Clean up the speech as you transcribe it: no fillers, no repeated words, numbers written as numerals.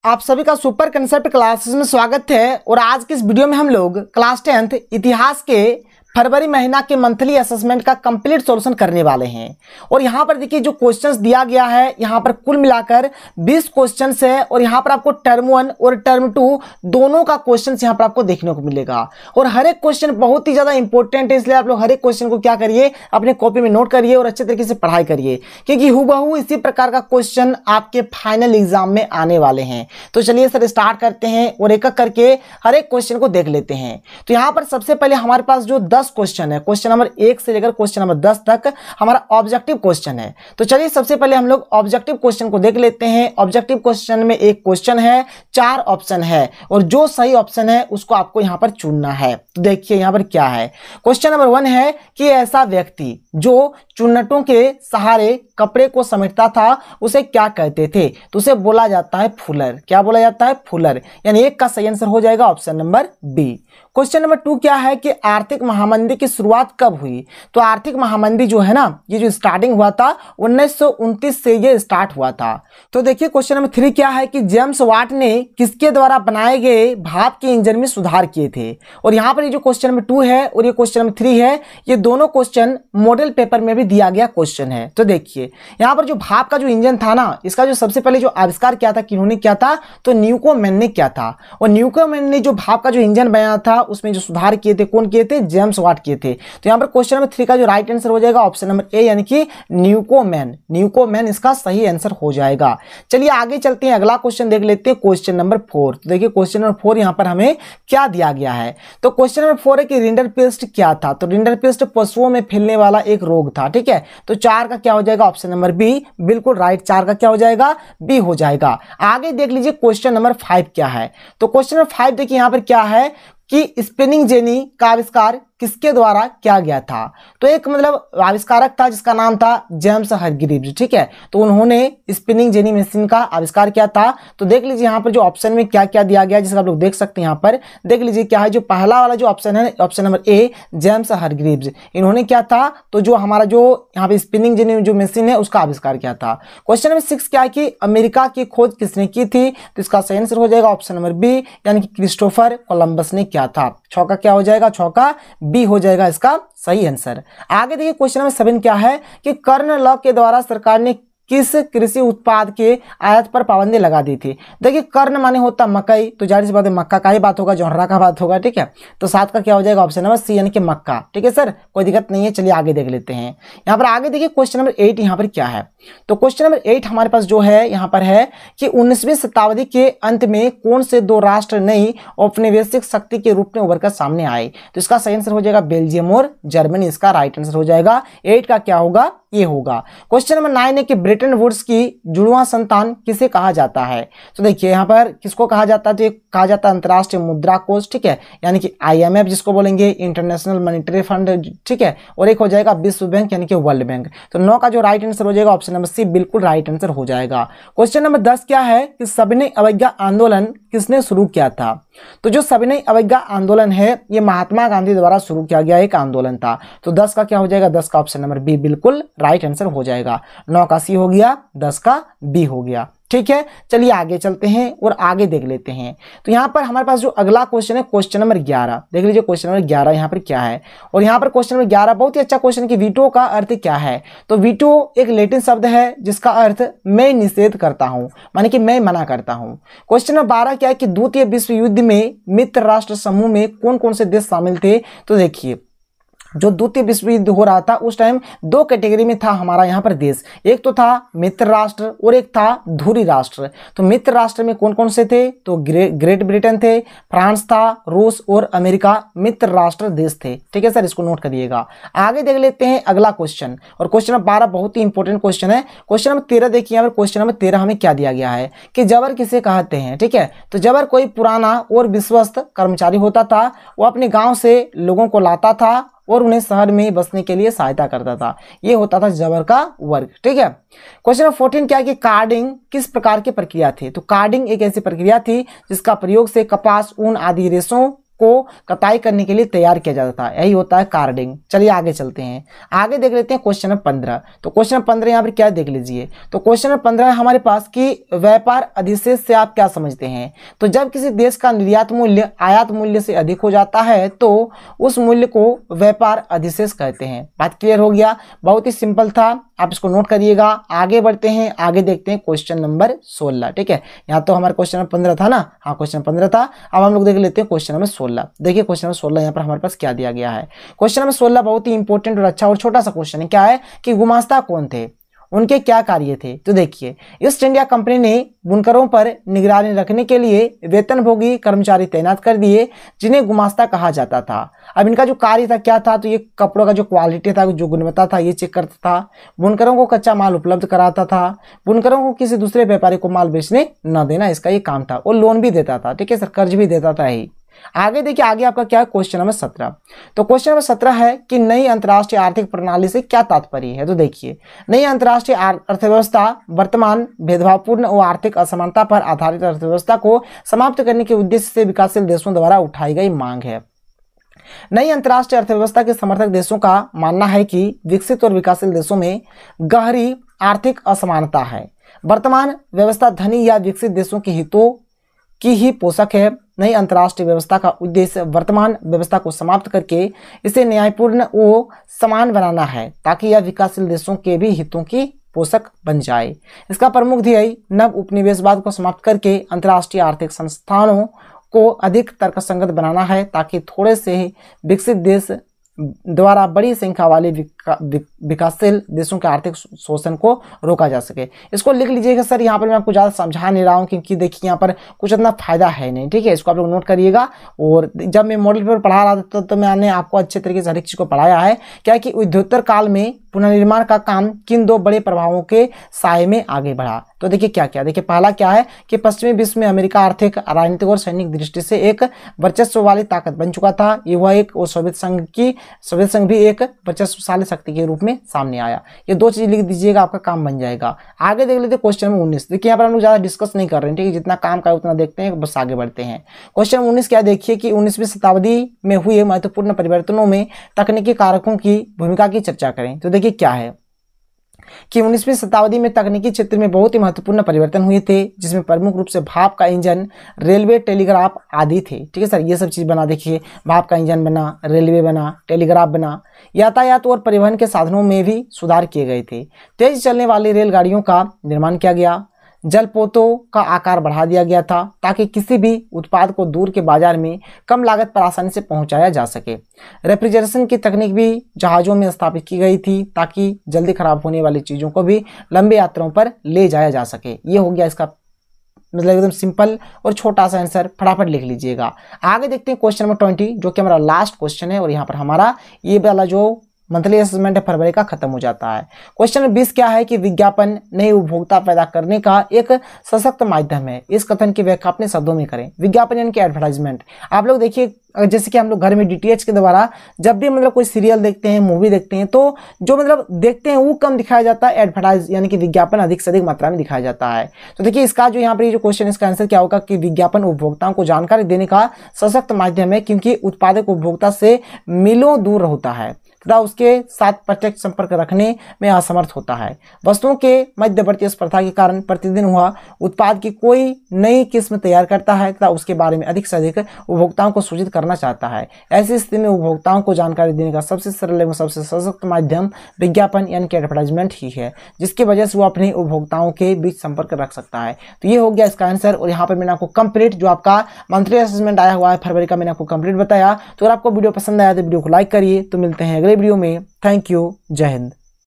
आप सभी का सुपर कंसेप्ट क्लासेस में स्वागत है। और आज की इस वीडियो में हम लोग क्लास 10th इतिहास के फरवरी महीना के मंथली असेसमेंट का कंप्लीट सॉल्यूशन करने वाले हैं। और यहाँ पर देखिए जो क्वेश्चंस दिया गया है, यहाँ पर कुल मिलाकर 20 क्वेश्चंस है। और यहाँ पर आपको टर्म 1 और टर्म 2 दोनों का क्वेश्चंस यहाँ पर आपको देखने को मिलेगा। और हर एक क्वेश्चन बहुत ही ज्यादा इंपॉर्टेंट है, इसलिए आप लोग हर एक क्वेश्चन को क्या करिए, अपने कॉपी में नोट करिए और अच्छे तरीके से पढ़ाई करिए, क्योंकि हूबहू इसी प्रकार का क्वेश्चन आपके फाइनल एग्जाम में आने वाले हैं। तो चलिए सर स्टार्ट करते हैं और एक एक करके हर एक क्वेश्चन को देख लेते हैं। तो यहाँ पर सबसे पहले हमारे पास जो 10 क्वेश्चन है, क्वेश्चन नंबर 1 से लेकर क्वेश्चन नंबर 10 तक हमारा ऑब्जेक्टिव क्वेश्चन है। तो चलिए सबसे पहले हम लोग ऑब्जेक्टिव क्वेश्चन को देख लेते हैं। ऑब्जेक्टिव क्वेश्चन में एक क्वेश्चन है, 4 ऑप्शन है और जो सही ऑप्शन है उसको आपको यहां पर चुनना है। तो देखिए यहां पर क्या है। क्वेश्चन नंबर 1 है कि ऐसा व्यक्ति जो चुन्नटों के सहारे कपड़े को समेटता था उसे क्या कहते थे? तो उसे बोला जाता है फुलर। क्या बोला जाता है? फुलर। यानी एक का सही आंसर हो जाएगा option number B. Question number 2 क्या है कि आर्थिक महामंदी की शुरुआत कब हुई? तो आर्थिक महामंदी जो है ना, ये जो स्टार्टिंग हुआ था 1929 से ये स्टार्ट हुआ था। तो देखिए क्वेश्चन नंबर 3 क्या है कि जेम्स वाट ने किसके द्वारा बनाए गए भाप के इंजन में सुधार किए थे? और यहाँ पर ये जो क्वेश्चन नंबर 2 है और ये क्वेश्चन नंबर 3 है, ये दोनों क्वेश्चन मॉडल पेपर में भी दिया गया क्वेश्चन है। तो देखिए यहाँ पर जो भाप का जो इंजन था ना, इसका जो सबसे पहले जो आविष्कार किया था, किन्होंने किया था? तो न्यूकोमेन ने किया था। और न्यूकोमेन ने जो भाप का जो इंजन बनाया था उसमें जो सुधार किए थे, कौन किए थे? जेम्स वाट किए थे। तो यहाँ पर क्वेश्चन नंबर 3 का जो राइट आंसर हो जाएगा ऑप्शन नंबर ए, यानी कि न्यूकोमेन। न्यूकोमेन इसका सही आंसर हो जाएगा। चलिए आगे चलते हैं, अगला क्वेश्चन देख लेते हैं, क्वेश्चन नंबर 4। तो देखिए क्वेश्चन नंबर 4 यहाँ पर हमें क्या दिया गया है। तो क्वेश्चन नंबर 4 है कि रिंडरपेस्ट क्या था? तो रिंडरपेस्ट पशुओं में फैलने वाला एक रोग था। ठीक है, तो 4 का क्या हो जाएगा? ऑप्शन नंबर बी, बिल्कुल राइट। 4 का क्या हो जाएगा? बी हो जाएगा। आगे देख लीजिए क्वेश्चन नंबर 5 क्या है। तो क्वेश्चन नंबर 5 देखिए यहाँ पर क्या है कि स्पिनिंग जेनी का आविष्कार किसके द्वारा किया गया था? तो एक मतलब आविष्कारक था जिसका नाम था जेम्स हरग्रीव्स। ठीक है, तो उन्होंने स्पिनिंग जेनी मशीन का आविष्कार किया था। तो देख लीजिए यहाँ पर जो ऑप्शन में क्या क्या दिया गया, जिसका आप लोग देख सकते हैं। यहाँ पर देख लीजिए क्या है, जो पहला वाला जो ऑप्शन है, option number A, James Hargreaves, इन्होंने क्या था? तो जो हमारा जो यहाँ पे स्पिनिंग जेनी जो मशीन है उसका आविष्कार किया था। क्वेश्चन नंबर 6 क्या है कि अमेरिका की खोज किसने की थी? तो इसका सही आंसर हो जाएगा ऑप्शन नंबर बी, यानी कि क्रिस्टोफर कोलंबस ने किया था। 6 का क्या हो जाएगा? 6 का बी हो जाएगा इसका सही आंसर। आगे देखिए क्वेश्चन नंबर 7 क्या है कि कर्ण लॉ के द्वारा सरकार ने किस कृषि उत्पाद के आयात पर पाबंदी लगा दी थी? देखिए कर्ण माने होता मकई, तो जाहिर सी बात है मक्का का ही बात होगा, जोहरा का बात होगा। ठीक है, तो 7 का क्या हो जाएगा? ऑप्शन नंबर सी, यानी कि मक्का। ठीक है सर, कोई दिक्कत नहीं है। चलिए आगे देख लेते हैं। यहाँ पर आगे देखिए क्वेश्चन नंबर 8 यहाँ पर क्या है। तो क्वेश्चन नंबर 8 हमारे पास जो है यहाँ पर है कि 19वीं शताब्दी के अंत में कौन से 2 राष्ट्र नई औपनिवेशिक शक्ति के रूप में उभरकर सामने आए? तो इसका सही आंसर हो जाएगा बेल्जियम और जर्मनी। इसका राइट आंसर हो जाएगा 8 का क्या होगा? ये होगा। क्वेश्चन नंबर 9 है कि ब्रिटेन वुड्स की जुड़वां संतान किसे कहा जाता है? तो देखिए यहाँ पर किसको कहा जाता है? तो एक कहा जाता है अंतर्राष्ट्रीय मुद्रा कोष। ठीक है, यानी कि IMF जिसको बोलेंगे, इंटरनेशनल मॉनेटरी फंड। ठीक है, और एक हो जाएगा विश्व बैंक, यानी कि वर्ल्ड बैंक। तो 9 का जो राइट आंसर हो जाएगा ऑप्शन नंबर सी, बिल्कुल राइट आंसर हो जाएगा। क्वेश्चन नंबर 10 क्या है कि सविनय अवज्ञा आंदोलन किसने शुरू किया था? तो जो सविनय अवज्ञा आंदोलन है ये महात्मा गांधी द्वारा शुरू किया गया एक आंदोलन था। तो 10 का क्या हो जाएगा? 10 का ऑप्शन नंबर बी बिल्कुल राइट आंसर हो जाएगा। 9 का सी हो गया, 10 का बी हो गया। ठीक है, चलिए आगे चलते हैं और आगे देख लेते हैं। तो यहाँ पर हमारे पास जो अगला क्वेश्चन है क्वेश्चन नंबर 11। देख लीजिए क्वेश्चन नंबर 11 यहाँ पर क्या है। और यहाँ पर क्वेश्चन नंबर 11 बहुत ही अच्छा क्वेश्चन है कि वीटो का अर्थ क्या है? तो वीटो एक लैटिन शब्द है जिसका अर्थ मैं निषेध करता हूँ, माने कि मैं मना करता हूँ। क्वेश्चन नंबर 12 क्या है कि द्वितीय विश्व युद्ध में मित्र राष्ट्र समूह में कौन कौन से देश शामिल थे? तो देखिए जो द्वितीय विश्व युद्ध हो रहा था उस टाइम 2 कैटेगरी में था हमारा यहाँ पर देश। एक तो था मित्र राष्ट्र और एक था धुरी राष्ट्र। तो मित्र राष्ट्र में कौन कौन से थे? तो ग्रेट ब्रिटेन थे, फ्रांस था, रूस और अमेरिका मित्र राष्ट्र देश थे। ठीक है सर, इसको नोट करिएगा। आगे देख लेते हैं अगला क्वेश्चन। और क्वेश्चन नंबर 12 बहुत ही इंपॉर्टेंट क्वेश्चन है। क्वेश्चन नंबर 13 देखिए यहाँ पर। क्वेश्चन नंबर 13 हमें क्या दिया गया है कि जबर किसे कहते हैं? ठीक है, तो जबर कोई पुराना और विश्वस्त कर्मचारी होता था, वो अपने गाँव से लोगों को लाता था और उन्हें शहर में बसने के लिए सहायता करता था। ये होता था जबर का वर्ग। ठीक है, क्वेश्चन नंबर 14 क्या है कि कार्डिंग किस प्रकार की प्रक्रिया थी? तो कार्डिंग एक ऐसी प्रक्रिया थी जिसका प्रयोग से कपास, ऊन आदि रेशों को कताई करने के लिए तैयार किया जाता था, यही होता है कार्डिंग। चलिए आगे चलते हैं, आगे देख लेते हैं क्वेश्चन नंबर 15। तो क्वेश्चन नंबर 15 यहाँ पर क्या देख लीजिए, तो क्वेश्चन नंबर 15 है हमारे पास कि व्यापार अधिशेष से आप क्या समझते हैं। तो जब किसी देश का निर्यात मूल्य आयात मूल्य से अधिक हो जाता है तो उस मूल्य को व्यापार अधिशेष कहते हैं। बात क्लियर हो गया, बहुत ही सिंपल था, आप इसको नोट करिएगा। आगे बढ़ते हैं, आगे देखते हैं क्वेश्चन नंबर 16। ठीक है, यहाँ तो हमारा क्वेश्चन नंबर 15 था ना, हाँ क्वेश्चन 15 था। अब हम लोग देख लेते हैं क्वेश्चन नंबर 16। देखिए क्वेश्चन नंबर 16 यहाँ पर हमारे पास क्या दिया गया है। क्वेश्चन नंबर 16 बहुत ही इंपॉर्टेंट और अच्छा और छोटा सा क्वेश्चन है। क्या है कि गुमास्ता कौन थे, उनके क्या कार्य थे। तो देखिए, ईस्ट इंडिया कंपनी ने बुनकरों पर निगरानी रखने के लिए वेतनभोगी कर्मचारी तैनात कर दिए जिन्हें गुमास्ता कहा जाता था। अब इनका जो कार्य था क्या था, तो ये कपड़ों का जो क्वालिटी था, जो गुणवत्ता था, ये चेक करता था, बुनकरों को कच्चा माल उपलब्ध कराता था, बुनकरों को किसी दूसरे व्यापारी को माल बेचने न देना, इसका ये काम था। और लोन भी देता था, ठीक है सर, कर्ज भी देता था ही। आगे देखिए, आगे आपका क्या है क्वेश्चन नंबर 17। तो क्वेश्चन नंबर 17 है कि नई अंतर्राष्ट्रीय आर्थिक प्रणाली से क्या तात्पर्य है। तो देखिए, नई अंतर्राष्ट्रीय अर्थव्यवस्था वर्तमान भेदभावपूर्ण और आर्थिक असमानता पर आधारित अर्थव्यवस्था को समाप्त करने के उद्देश्य से विकासशील देशों द्वारा उठाई गई मांग है। नई अंतर्राष्ट्रीय अर्थव्यवस्था के समर्थक देशों का मानना है कि विकसित और विकासशील देशों में गहरी आर्थिक असमानता है। वर्तमान व्यवस्था धनी या विकसित देशों के हितों की ही पोषक है। नई अंतर्राष्ट्रीय व्यवस्था का उद्देश्य वर्तमान व्यवस्था को समाप्त करके इसे न्यायपूर्ण व समान बनाना है ताकि यह विकासशील देशों के भी हितों की पोषक बन जाए। इसका प्रमुख ध्येय नव उपनिवेशवाद को समाप्त करके अंतर्राष्ट्रीय आर्थिक संस्थानों को अधिक तर्कसंगत बनाना है ताकि थोड़े से विकसित देश द्वारा बड़ी संख्या वाले विकासशील देशों के आर्थिक शोषण को रोका जा सके। इसको लिख लीजिएगा सर, यहाँ पर मैं आपको ज़्यादा समझा नहीं रहा हूँ क्योंकि देखिए यहाँ पर कुछ इतना फायदा है नहीं, ठीक है, इसको आप लोग नोट करिएगा। और जब मैं मॉडल पेपर पढ़ा रहा था तो मैंने आपको अच्छे तरीके से हर एक चीज़ को पढ़ाया है। क्या कि उद्योत्तर काल में पुनर्निर्माण का काम किन दो बड़े प्रभावों के साए में आगे बढ़ा। तो देखिए क्या क्या, देखिए पहला क्या है कि पश्चिमी विश्व में अमेरिका आर्थिक, राजनीतिक और सैनिक दृष्टि से एक वर्चस्व वाली ताकत बन चुका था। ये वह एक और सोवियत संघ भी एक वर्चस्वशाली शक्ति के रूप में सामने आया। ये दो चीज लिख दीजिएगा, आपका काम बन जाएगा। आगे देख लेते हैं क्वेश्चन नंबर 19। देखिए यहाँ पर हम लोग ज्यादा डिस्कस नहीं कर रहे हैं, ठीक है, जितना काम का उतना देखते हैं, बस आगे बढ़ते हैं। क्वेश्चन 19 क्या, देखिए कि 19वीं शताब्दी में हुए महत्वपूर्ण परिवर्तनों में तकनीकी कारकों की भूमिका की चर्चा करें। तो देखिए क्या है कि 19वीं शताब्दी में तकनीकी क्षेत्र में बहुत ही महत्वपूर्ण परिवर्तन हुए थे, जिसमें प्रमुख रूप से भाप का इंजन, रेलवे, टेलीग्राफ आदि थे। ठीक है सर, ये सब चीज बना, देखिए भाप का इंजन बना, रेलवे बना, टेलीग्राफ बना। यातायात और परिवहन के साधनों में भी सुधार किए गए थे। तेज चलने वाली रेलगाड़ियों का निर्माण किया गया। जलपोतों का आकार बढ़ा दिया गया था ताकि किसी भी उत्पाद को दूर के बाजार में कम लागत पर आसानी से पहुंचाया जा सके। रेफ्रिजरेशन की तकनीक भी जहाज़ों में स्थापित की गई थी ताकि जल्दी खराब होने वाली चीज़ों को भी लंबी यात्राओं पर ले जाया जा सके। ये हो गया इसका मतलब एकदम सिंपल और छोटा सा आंसर, फटाफट लिख लीजिएगा। आगे देखते हैं क्वेश्चन नंबर 20 जो कि हमारा लास्ट क्वेश्चन है और यहाँ पर हमारा ये वाला जो मंथली असेसमेंट है फरवरी का खत्म हो जाता है। क्वेश्चन नंबर 20 क्या है कि विज्ञापन नए उपभोक्ता पैदा करने का एक सशक्त माध्यम है। इस कथन की व्याख्या अपने शब्दों में करें। विज्ञापन यानी कि एडवर्टाइजमेंट। आप लोग देखिए, जैसे कि हम लोग घर में डीटीएच के द्वारा जब भी मतलब कोई सीरियल देखते हैं, मूवी देखते हैं, तो जो मतलब देखते हैं वो कम दिखाया जाता है, एडवर्टाइज यानी कि विज्ञापन अधिक से अधिक मात्रा में दिखाया जाता है। तो देखिए इसका जो यहाँ पर जो क्वेश्चन, इसका आंसर क्या होगा कि विज्ञापन उपभोक्ताओं को जानकारी देने का सशक्त माध्यम है क्योंकि उत्पादक उपभोक्ता से मीलों दूर होता है तथा उसके साथ प्रत्यक्ष संपर्क रखने में असमर्थ होता है। वस्तुओं के मध्यवर्ती स्पर्धा के कारण प्रतिदिन वह उत्पाद की कोई नई किस्म तैयार करता है तथा उसके बारे में अधिक से अधिक उपभोक्ताओं को सूचित करना चाहता है। ऐसी स्थिति में उपभोक्ताओं को जानकारी देने का सबसे सरल एवं सबसे सशक्त माध्यम विज्ञापन यानी कि एडवर्टाइजमेंट ही है, जिसकी वजह से वो अपने उपभोक्ताओं के बीच संपर्क रख सकता है। तो ये हो गया इसका आंसर। और यहाँ पर मैंने आपको कंप्लीट जो आपका मंथली असेसमेंट आया हुआ है फरवरी का, मैंने आपको कंप्लीट बताया। तो अगर आपको वीडियो पसंद आया तो वीडियो को लाइक करिए। तो मिलते हैं अगले वीडियो में। थैंक यू, जय हिंद।